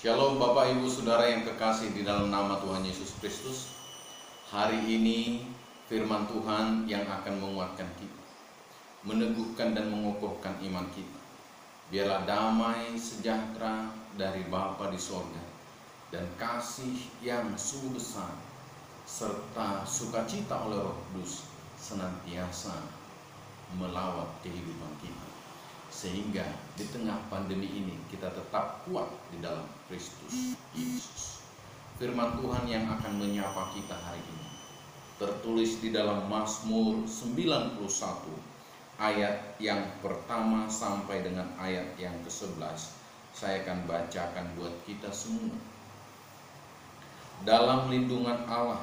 Shalom Bapak Ibu Saudara yang kekasih di dalam nama Tuhan Yesus Kristus. Hari ini firman Tuhan yang akan menguatkan kita, meneguhkan dan mengokohkan iman kita. Biarlah damai sejahtera dari Bapa di sorga dan kasih yang sungguh besar serta sukacita oleh Roh Kudus senantiasa melawat kehidupan kita, sehingga di tengah pandemi ini kita tetap kuat di dalam Kristus Yesus. Firman Tuhan yang akan menyapa kita hari ini tertulis di dalam Mazmur 91 ayat yang pertama sampai dengan ayat yang ke-11. Saya akan bacakan buat kita semua. Dalam lindungan Allah,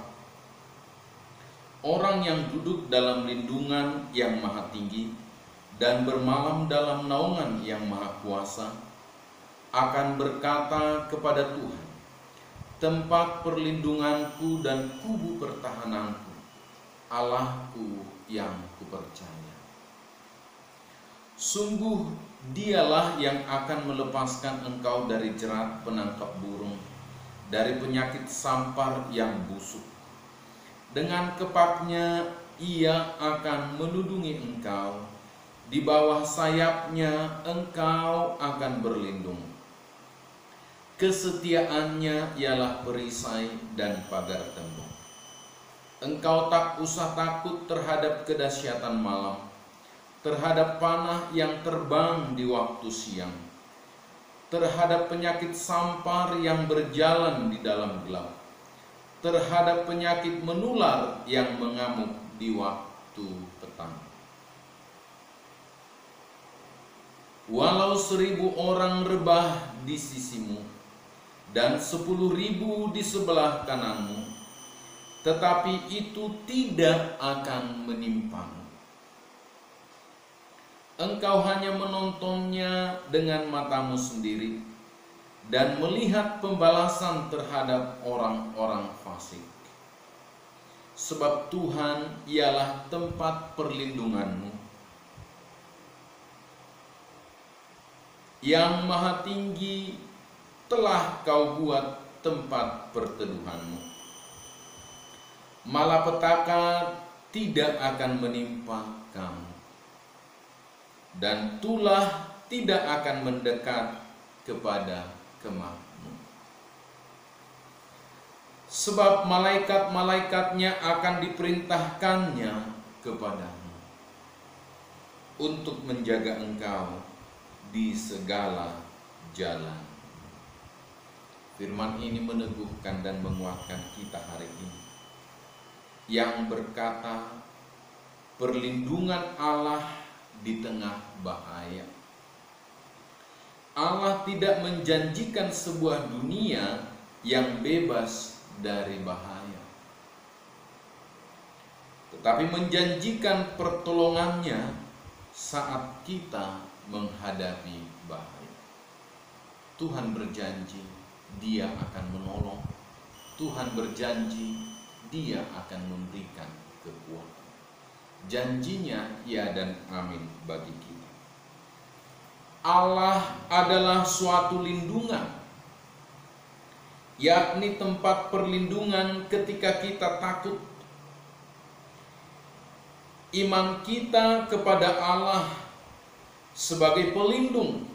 orang yang duduk dalam lindungan yang maha tinggi dan bermalam dalam naungan yang maha kuasa akan berkata kepada Tuhan, tempat perlindunganku dan kubu pertahananku, Allahku yang kupercaya. Sungguh dialah yang akan melepaskan engkau dari jerat penangkap burung, dari penyakit sampar yang busuk. Dengan kepaknya ia akan menudungi engkau, di bawah sayapnya engkau akan berlindung. Kesetiaannya ialah perisai dan pagar tembok. Engkau tak usah takut terhadap kedahsyatan malam, terhadap panah yang terbang di waktu siang, terhadap penyakit sampar yang berjalan di dalam gelap, terhadap penyakit menular yang mengamuk di waktu petang. Walau 1000 orang rebah di sisimu dan 10.000 di sebelah kananmu, tetapi itu tidak akan menimpamu. Engkau hanya menontonnya dengan matamu sendiri dan melihat pembalasan terhadap orang-orang fasik. Sebab Tuhan ialah tempat perlindunganmu, yang maha tinggi telah kau buat tempat perteduhanmu. Malapetaka tidak akan menimpa kamu, dan tulah tidak akan mendekat kepada kemahmu. Sebab malaikat-malaikatnya akan diperintahkannya kepadamu untuk menjaga engkau di segala jalan. Firman ini meneguhkan dan menguatkan kita hari ini, yang berkata perlindungan Allah di tengah bahaya. Allah tidak menjanjikan sebuah dunia yang bebas dari bahaya, tetapi menjanjikan pertolongannya saat kita menghadapi bahaya. Tuhan berjanji Dia akan menolong. Tuhan berjanji Dia akan memberikan kekuatan. Janjinya ya dan amin bagi kita. Allah adalah suatu lindungan, yakni tempat perlindungan ketika kita takut. Iman kita kepada Allah sebagai pelindung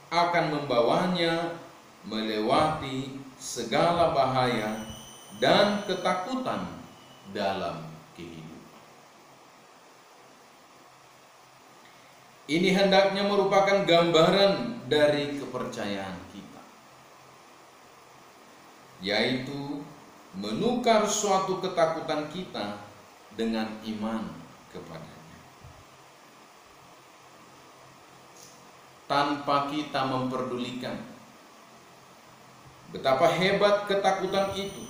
akan membawanya melewati segala bahaya dan ketakutan dalam kehidupan. Ini hendaknya merupakan gambaran dari kepercayaan kita, yaitu menukar suatu ketakutan kita dengan iman kepadanya. Tanpa kita memperdulikan betapa hebat ketakutan itu,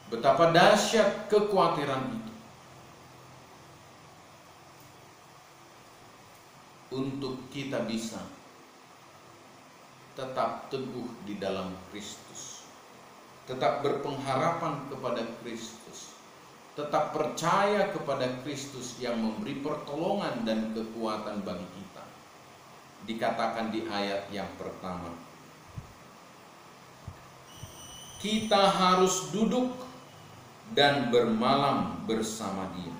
betapa dahsyat kekhawatiran itu, untuk kita bisa tetap teguh di dalam Kristus, tetap berpengharapan kepada Kristus, tetap percaya kepada Kristus yang memberi pertolongan dan kekuatan bagi kita. Dikatakan di ayat yang pertama, kita harus duduk dan bermalam bersama Dia.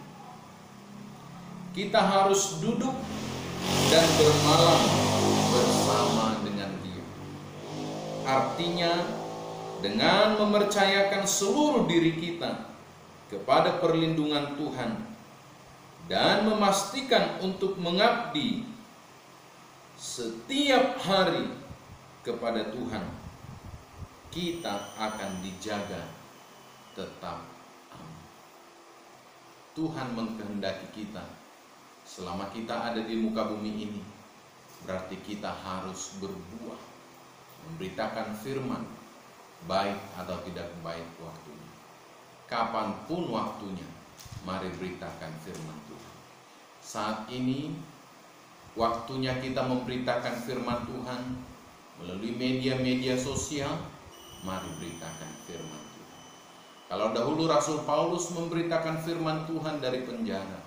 Kita harus duduk dan bermalam bersama dengan Dia. Artinya, dengan mempercayakan seluruh diri kita kepada perlindungan Tuhan dan memastikan untuk mengabdi setiap hari kepada Tuhan, kita akan dijaga tetap aman. Tuhan mengkehendaki kita selama kita ada di muka bumi ini, berarti kita harus berbuah, memberitakan firman, baik atau tidak baik waktunya. Kapanpun waktunya, mari beritakan firman Tuhan. Saat ini, waktunya kita memberitakan firman Tuhan melalui media-media sosial. Mari beritakan firman Tuhan. Kalau dahulu Rasul Paulus memberitakan firman Tuhan dari penjara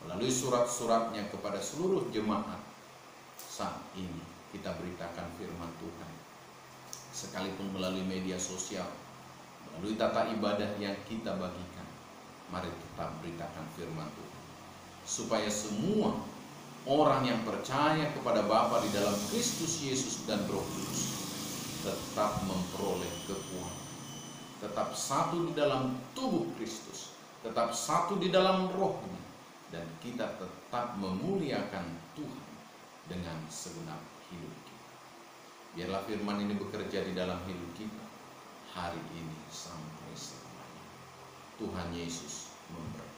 melalui surat-suratnya kepada seluruh jemaat, saat ini kita beritakan firman Tuhan sekalipun melalui media sosial, melalui tata ibadah yang kita bagikan. Mari tetap beritakan firman Tuhan supaya semua orang yang percaya kepada Bapa di dalam Kristus Yesus dan Roh Kudus tetap memperoleh kekuatan, tetap satu di dalam tubuh Kristus, tetap satu di dalam rohnya, dan kita tetap memuliakan Tuhan dengan segenap hidup kita. Biarlah firman ini bekerja di dalam hidup kita hari ini sampai selamanya. Tuhan Yesus memberkati.